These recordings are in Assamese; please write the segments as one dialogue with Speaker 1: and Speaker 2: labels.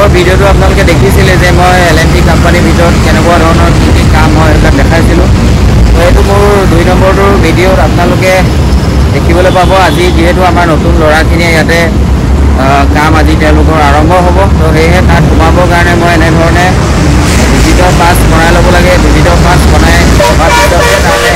Speaker 1: আগৰ ভিডিঅ'টো আপোনালোকে দেখিছিলে যে মই LNT কোম্পানীৰ ভিতৰত কেনেকুৱা ধৰণৰ কি কাম হয় এইবিলাক দেখাইছিলোঁ। তো এইটো মোৰ 2 নম্বৰটোৰ ভিডিঅ'ত আপোনালোকে দেখিবলৈ পাব। আজি যিহেতু আমাৰ নতুন ল'ৰাখিনিয়ে ইয়াতে কাম আজি তেওঁলোকৰ আৰম্ভ হ'ব, তো সেয়েহে তাত সোমাবৰ কাৰণে মই এনেধৰণে ভিজিটৰ পাছ বনাই ল'ব লাগে। ভিজিটৰ পাছ বনাই লোৱাৰ পিছতহে তাতে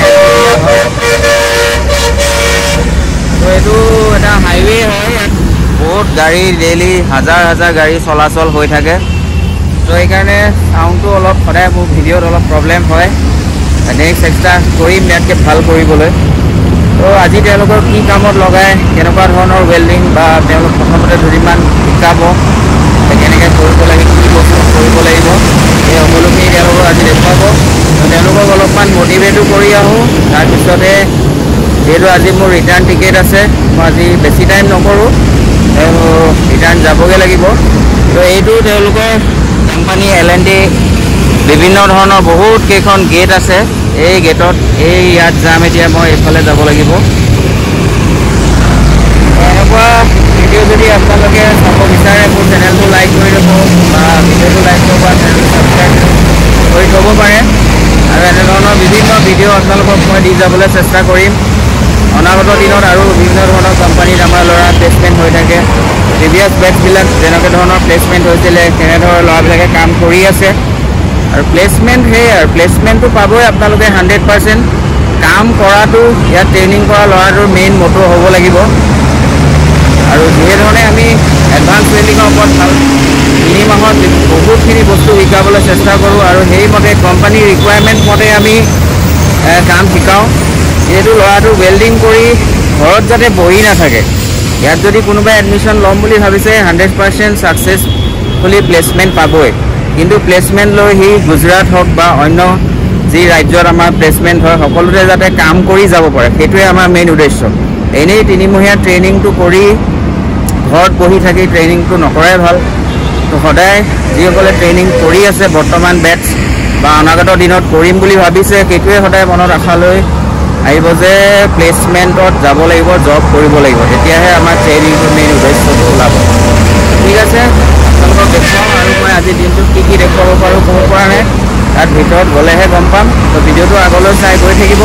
Speaker 1: তো এইটো এটা হাইৱে হয়, ইয়াত বহুত গাড়ী ডেইলি হাজাৰ গাড়ী চলাচল হৈ থাকে। তো সেইকাৰণে চাউণ্ডটো অলপ সদায় মোৰ ভিডিঅ'ত অলপ প্ৰব্লেম হয়। নেক্সট চেষ্টা কৰিম ইয়াতকৈ ভাল কৰিবলৈ। তো আজি তেওঁলোকৰ কি কামত লগায়, কেনেকুৱা ধৰণৰ ৱেল্ডিং বা তেওঁলোক প্ৰথমতে দুদিনমান শিকাব কেনেকৈ কৰিব লাগে, কি বস্তু কৰিব লাগিব, এই সকলোখিনি তেওঁলোকক আজি দেখুৱাব। তেওঁলোকক অলপমান মটিভেটো কৰি আহোঁ। তাৰপিছতে যিহেতু আজি মোৰ ৰিটাৰ্ণ টিকেট আছে, মই আজি বেছি টাইম নকৰোঁ, ৰিটাৰ্ণ যাবগৈ লাগিব। তো এইটো তেওঁলোকৰ কোম্পানী LNT বিভিন্ন ধৰণৰ বহুত কেইখন গেট আছে। এই গেটত ইয়াত যাম। এতিয়া মই এইফালে যাব লাগিব। এনেকুৱা ভিডিঅ' যদি আপোনালোকে চাব বিচাৰে মোৰ চেনেলটো লাইক কৰি ল'ব বা ভিডিঅ'টো লাইক কৰিব বা চেনেলটো ছাবস্ক্ৰাইব কৰি থ'ব পাৰে। আৰু এনেধৰণৰ বিভিন্ন ভিডিঅ' আপোনালোকক মই দি যাবলৈ চেষ্টা কৰিম। অনাগত দিনত আৰু বিভিন্ন ধৰণৰ কোম্পানীত আমাৰ ল'ৰা প্লেচমেণ্ট হৈ থাকে। প্ৰিভিয়াছ বেটছবিলাক যেনেকৈ ধৰণৰ প্লেচমেণ্ট হৈছিলে তেনেধৰণৰ ল'ৰাবিলাকে কাম কৰি আছে। আৰু প্লেচমেণ্ট আৰু প্লেচমেণ্টটো পাবই আপোনালোকে 100%। কাম কৰাটো ইয়াত ট্ৰেইনিং কৰা ল'ৰাটোৰ মেইন মটো হ'ব লাগিব। আৰু যিধৰণে আমি এডভান্স ৱেল্ডিঙৰ ওপৰত 3 মাহত বহুতখিনি বস্তু শিকাবলৈ চেষ্টা কৰোঁ আৰু সেইমতে কোম্পানীৰ ৰিকুৱাৰমেণ্ট মতে আমি কাম শিকাওঁ। যিহেতু ল'ৰাটো ৱেল্ডিং কৰি ঘৰত যাতে বহি নাথাকে, ইয়াত যদি কোনোবাই এডমিশ্যন ল'ম বুলি ভাবিছে 100% ছাকচেছফুলি প্লেচমেণ্ট পাবই। কিন্তু প্লেচমেণ্ট লৈ সি গুজৰাট হওক বা অন্য যি ৰাজ্যত আমাৰ প্লেচমেণ্ট হয় সকলোতে যাতে কাম কৰি যাব পাৰে, সেইটোৱে আমাৰ মেইন উদ্দেশ্য। এনেই 3-মহীয়া ট্ৰেইনিংটো কৰি ঘৰত বহি থাকি ট্ৰেইনিংটো নকৰাই ভাল। তো সদায় যিসকলে ট্ৰেইনিং কৰি আছে বৰ্তমান বেটছ বা অনাগত দিনত কৰিম বুলি ভাবিছে, সেইটোৱে সদায় মনত আশা লৈ আহিব যে প্লেচমেণ্টত যাব লাগিব, জব কৰিব লাগিব, তেতিয়াহে আমাৰ ট্ৰেইনিংটোৰ মেইন উদ্দেশ্যটো ওলাব। ঠিক আছে, আপোনালোকক দেখুৱাম আৰু মই আজিৰ দিনটোত কি দেখুৱাব পাৰোঁ ক'ব পৰা নাই, তাত ভিতৰত গ'লেহে গম পাম। তো ভিডিঅ'টো আগলৈ চাই গৈ থাকিব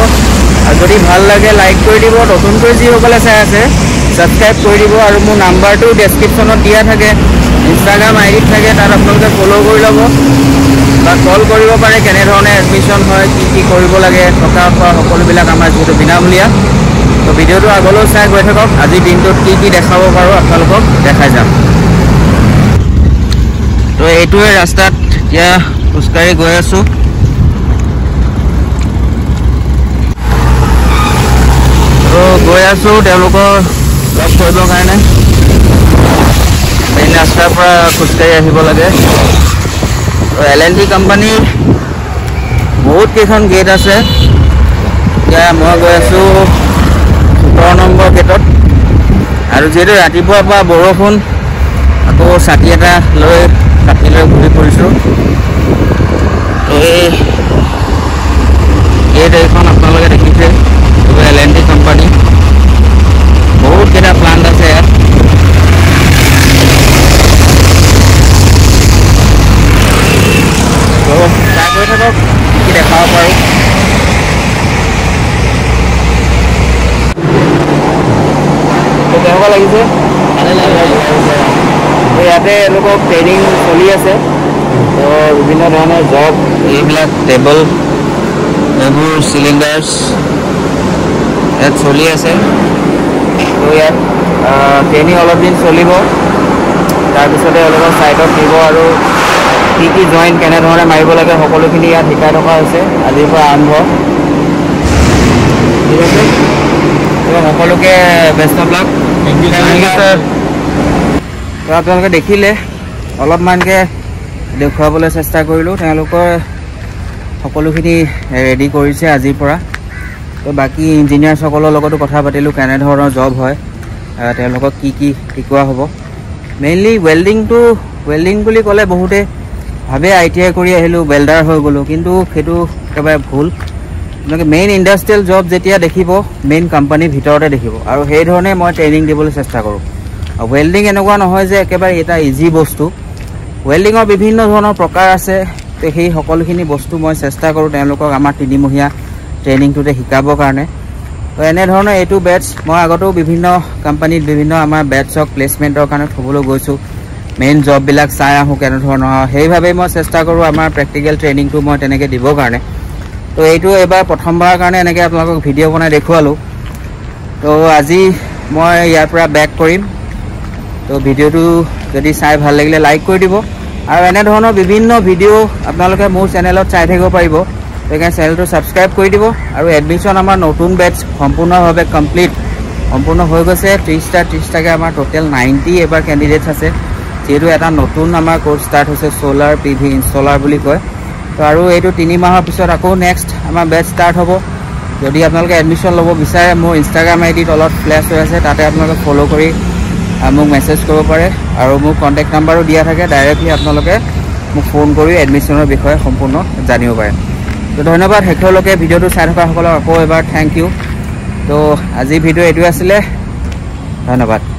Speaker 1: আৰু যদি ভাল লাগে লাইক কৰি দিব। নতুনকৈ যিসকলে চাই আছে ছাবস্ক্ৰাইব কৰি দিব। আৰু মোৰ নাম্বাৰটো ডেছক্ৰিপশ্যনত দিয়া থাকে, ইনষ্টাগ্ৰাম আইডিত থাকে, তাত আপোনালোকে ফ'ল' কৰি ল'ব বা কল কৰিব পাৰে কেনেধৰণে এডমিশ্যন হয়, কি কৰিব লাগে, থকা খোৱা সকলোবিলাক আমাৰ যিহেতু বিনামূলীয়া। তো ভিডিঅ'টো আগলৈ চাই গৈ থাকক। আজিৰ দিনটোত কি দেখাব পাৰোঁ আপোনালোকক দেখাই যাম। তো এইটোৱে ৰাস্তাত এতিয়া খোজকাঢ়ি গৈ আছোঁ। তো গৈ আছোঁ তেওঁলোকৰ লগ কৰিবৰ কাৰণে। মেইন ৰাস্তাৰ পৰা খোজকাঢ়ি আহিব লাগে। তো LNT কোম্পানীৰ বহুত কেইখন গেট আছে। এতিয়া মই গৈ আছোঁ 17 নম্বৰ গেটত। আৰু যিহেতু ৰাতিপুৱাৰ পৰা বৰষুণ, আকৌ ছাতি এটা লৈ ঘূৰি ফুৰিছোঁ। তো এই গেট এইখন আপোনালোকে দেখিছে, LNT কোম্পানী বহুত কেইটা প্লান্ট আছে ইয়াত। তো চাই গৈ থাকক কি দেখাব পাৰোঁ। তো কেনেকুৱা লাগিছে? ইয়াতে এওঁলোকক ট্ৰেইনিং চলি আছে। তো বিভিন্ন ধৰণৰ জব, এইবিলাক টেবল, এইবোৰ চিলিণ্ডাৰ্ছ ইয়াত চলি আছে। তো ইয়াত ট্ৰেইনিং অলপ দিন চলিব, তাৰপিছতে এওঁলোকক ছাইটত দিব আৰু কি জইণ্ট কেনেধৰণে মাৰিব লাগে সকলোখিনি ইয়াত শিকাই থকা হৈছে আজিৰ পৰা আৰম্ভ। ঠিক আছে, তো সকলোকে best of luck. Thank you sir. তো আপোনালোকে দেখিলে অলপমানকৈ দেখুৱাবলৈ চেষ্টা কৰিলোঁ। তেওঁলোকৰ সকলোখিনি ৰেডি কৰিছে আজিৰ পৰা। তো বাকী ইঞ্জিনিয়াৰসকলৰ লগতো কথা পাতিলোঁ কেনেধৰণৰ জব হয়, তেওঁলোকক কি শিকোৱা হ'ব। মেইনলি ৱেল্ডিং বুলি ক'লে বহুতে ভাবে ITI কৰি আহিলোঁ ৱেল্ডাৰ হৈ গ'লোঁ, কিন্তু সেইটো একেবাৰে ভুল। আপোনালোকে মেইন ইণ্ডাষ্ট্ৰিয়েল জব যেতিয়া দেখিব মেইন কোম্পানীৰ ভিতৰতে দেখিব, আৰু সেইধৰণে মই ট্ৰেইনিং দিবলৈ চেষ্টা কৰোঁ। ৱেল্ডিং এনেকুৱা নহয় যে একেবাৰে এটা ইজি বস্তু। ৱেল্ডিঙৰ বিভিন্ন ধৰণৰ প্ৰকাৰ আছে তো সেই সকলোখিনি বস্তু মই চেষ্টা কৰোঁ তেওঁলোকক আমাৰ 3 মহীয়া ট্ৰেইনিংটোতে শিকাবৰ কাৰণে তো এনেধৰণৰ এইটো বেটছ মই আগতেও বিভিন্ন কোম্পানীত বিভিন্ন আমাৰ বেটছক প্লেচমেণ্টৰ কাৰণে থ'বলৈ গৈছোঁ মেইন জববিলাক চাই আহোঁ কেনেধৰণৰ সেইভাৱেই মই চেষ্টা কৰোঁ আমাৰ প্ৰেক্টিকেল ট্ৰেইনিংটো মই তেনেকৈ দিবৰ কাৰণে তো এইটো এবাৰ প্ৰথমবাৰৰ কাৰণে এনেকৈ আপোনালোকক ভিডিঅ' বনাই দেখুৱালোঁ তো আজি মই ইয়াৰ পৰা বেক কৰিম তো ভিডিঅ'টো যদি চাই ভাল লাগিলে লাইক কৰি দিব আৰু এনেধৰণৰ বিভিন্ন ভিডিঅ' আপোনালোকে মোৰ চেনেলত চাই থাকিব পাৰিব সেইকাৰণে চেনেলটো ছাবস্ক্ৰাইব কৰি দিব আৰু এডমিশ্যন আমাৰ নতুন বেটছ সম্পূৰ্ণভাৱে কমপ্লিট সম্পূৰ্ণ হৈ গৈছে 30টাকৈ আমাৰ টোটেল 90 এবাৰ কেণ্ডিডেটছ আছে যিহেতু এটা নতুন আমাৰ কোৰ্চ ষ্টাৰ্ট হৈছে সোলাৰ PV ইনষ্টলাৰ বুলি কয় তো আৰু এইটো 3 মাহৰ পিছত আকৌ নেক্সট আমাৰ বেটছ ষ্টাৰ্ট হ'ব যদি আপোনালোকে এডমিশ্যন ল'ব বিচাৰে মোৰ ইনষ্টাগ্ৰাম ID তলত ফ্লেছ হৈ আছে তাতে আপোনালোকে ফ'ল' কৰি মোক মেছেজ কৰিব পাৰে আৰু মোৰ কণ্টেক্ট নাম্বাৰো দিয়া থাকে ডাইৰেক্টলি আপোনালোকে মোক ফোন কৰি এডমিশ্যনৰ বিষয়ে সম্পূৰ্ণ জানিব পাৰে তো ধন্যবাদ শেষলৈকে ভিডিঅ'টো চাই থকা সকলক আকৌ এবাৰ থেংক ইউ তো আজি ভিডিঅ' এইটোৱে আছিলে ধন্যবাদ